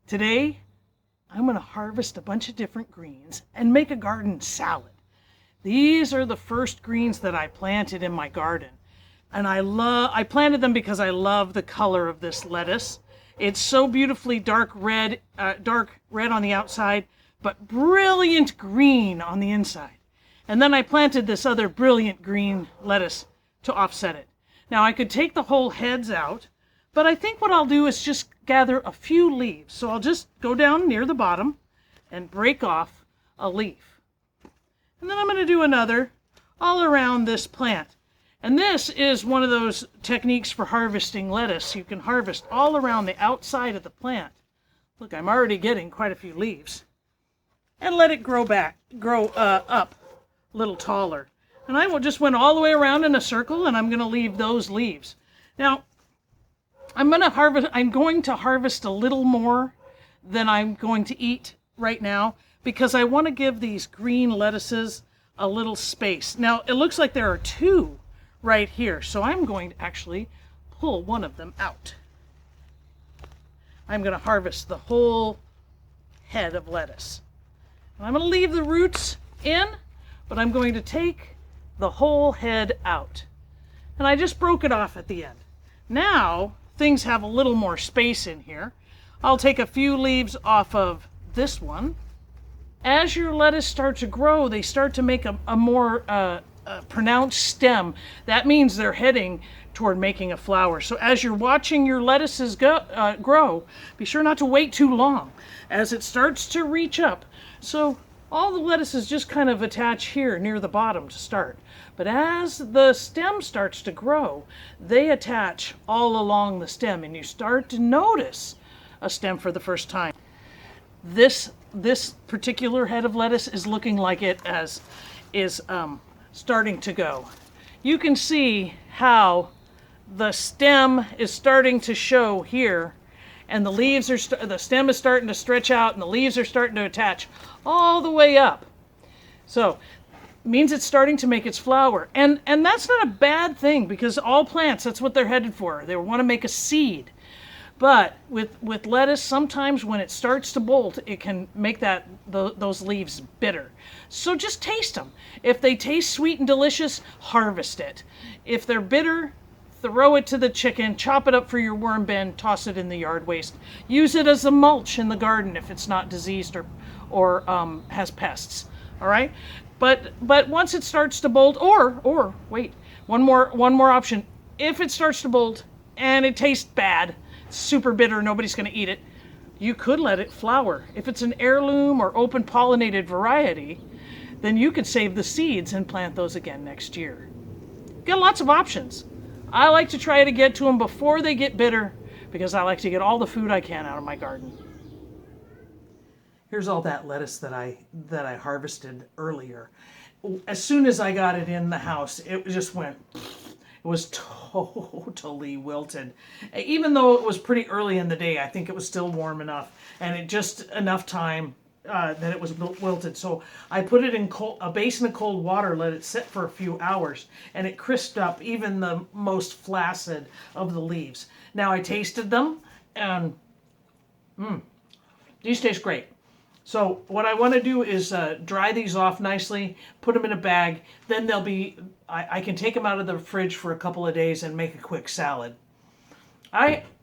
Today, I'm going to harvest a bunch of different greens and make a garden salad. These are the first greens that I planted in my garden. And I planted them because I love the color of this lettuce. It's so beautifully dark red on the outside, but brilliant green on the inside. And then I planted this other brilliant green lettuce to offset it. Now I could take the whole heads out, but I think what I'll do is just gather a few leaves. So I'll just go down near the bottom and break off a leaf. And then I'm going to do another all around this plant. And this is one of those techniques for harvesting lettuce. You can harvest all around the outside of the plant. Look, I'm already getting quite a few leaves. And let it grow up a little taller. And I just went all the way around in a circle, and I'm going to leave those leaves. Now, I'm going to harvest a little more than I'm going to eat right now because I want to give these green lettuces a little space. Now, it looks like there are two right here, so I'm going to actually pull one of them out. I'm going to harvest the whole head of lettuce. I'm going to leave the roots in, but I'm going to take the whole head out. And I just broke it off at the end. Now, things have a little more space in here. I'll take a few leaves off of this one. As your lettuce start to grow, they start to make a more pronounced stem. That means they're heading toward making a flower. So as you're watching your lettuces grow, be sure not to wait too long as it starts to reach up. So all the lettuces just kind of attach here near the bottom to start. But as the stem starts to grow, they attach all along the stem, and you start to notice a stem for the first time. This particular head of lettuce is looking like it is starting to go. You can see how the stem is starting to show here, and the stem is starting to stretch out, and the leaves are starting to attach all the way up. So it means it's starting to make its flower, and that's not a bad thing because all plants, that's what they're headed for. They want to make a seed. But with lettuce, sometimes when it starts to bolt, it can make those leaves bitter. So just taste them. If they taste sweet and delicious, harvest it. If they're bitter, throw it to the chicken, chop it up for your worm bin, toss it in the yard waste. Use it as a mulch in the garden if it's not diseased or has pests. All right? But once it starts to bolt, or wait, one more option. If it starts to bolt and it tastes bad, super bitter, nobody's going to eat it, you could let it flower. If it's an heirloom or open pollinated variety, then you could save the seeds and plant those again next year. Got lots of options. I like to try to get to them before they get bitter because I like to get all the food I can out of my garden. Here's all that lettuce that I harvested earlier. As soon as I got it in the house, it just went. It was totally wilted. Even though it was pretty early in the day, I think it was still warm enough, and it just enough time that it was wilted. So I put it in a basin of cold water, let it sit for a few hours, and it crisped up even the most flaccid of the leaves. Now I tasted them, and these taste great. So what I want to do is dry these off nicely, put them in a bag, then they'll be, I can take them out of the fridge for a couple of days and make a quick salad.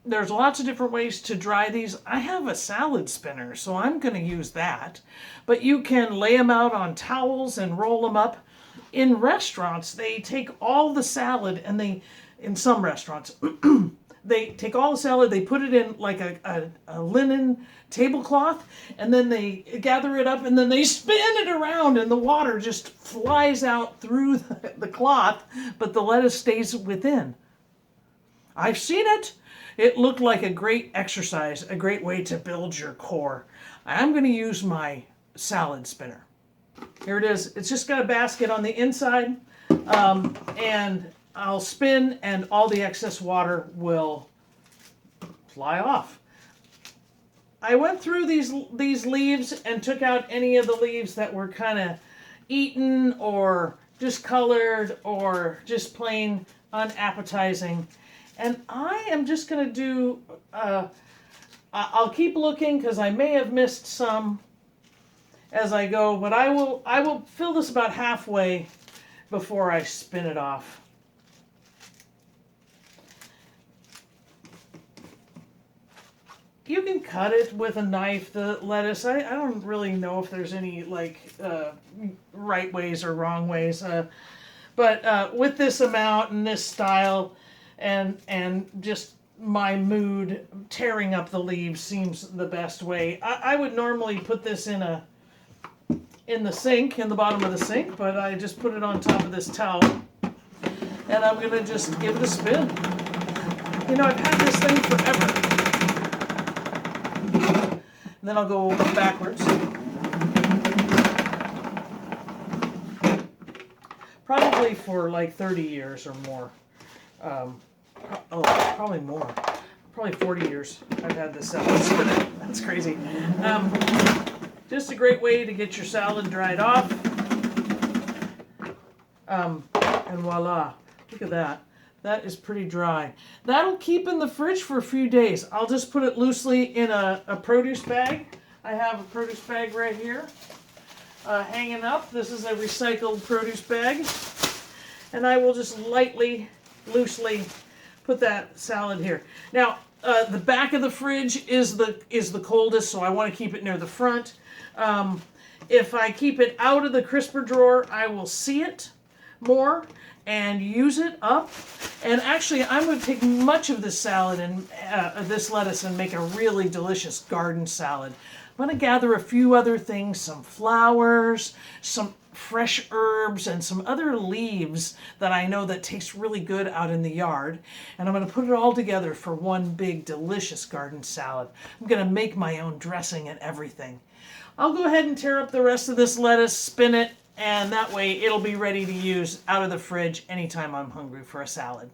There's lots of different ways to dry these. I have a salad spinner, so I'm going to use that. But you can lay them out on towels and roll them up. In restaurants, they take all the salad and in some restaurants, they take all the salad, they put it in like a linen tablecloth, and then they gather it up, and then they spin it around, and the water just flies out through the cloth, but the lettuce stays within. I've seen it. It looked like a great exercise, a great way to build your core. I'm going to use my salad spinner. Here it is. It's just got a basket on the inside, and I'll spin, and all the excess water will fly off. I went through these leaves and took out any of the leaves that were kind of eaten or discolored or just plain unappetizing. And I am just going to do I'll keep looking because I may have missed some as I go, but I will fill this about halfway before I spin it off. You can cut it with a knife, the lettuce. I don't really know if there's any right ways or wrong ways, but with this amount and this style, and just my mood, tearing up the leaves seems the best way. I would normally put this in the sink, in the bottom of the sink, but I just put it on top of this towel, and I'm gonna just give it a spin. You know, I've had this thing forever. And then I'll go backwards. Probably for like 30 years or more. Probably more. Probably 40 years I've had this salad. That's crazy. Just a great way to get your salad dried off. And voila. Look at that. That is pretty dry. That'll keep in the fridge for a few days. I'll just put it loosely in a produce bag. I have a produce bag right here hanging up. This is a recycled produce bag. And I will just lightly, loosely put that salad here. Now, the back of the fridge is the coldest, so I want to keep it near the front. If I keep it out of the crisper drawer, I will see it more and use it up. And actually, I'm going to take much of this salad and this lettuce and make a really delicious garden salad. I'm going to gather a few other things, some flowers, some fresh herbs, and some other leaves that I know that taste really good out in the yard. And I'm going to put it all together for one big delicious garden salad. I'm going to make my own dressing and everything. I'll go ahead and tear up the rest of this lettuce, spin it, and that way it'll be ready to use out of the fridge anytime I'm hungry for a salad.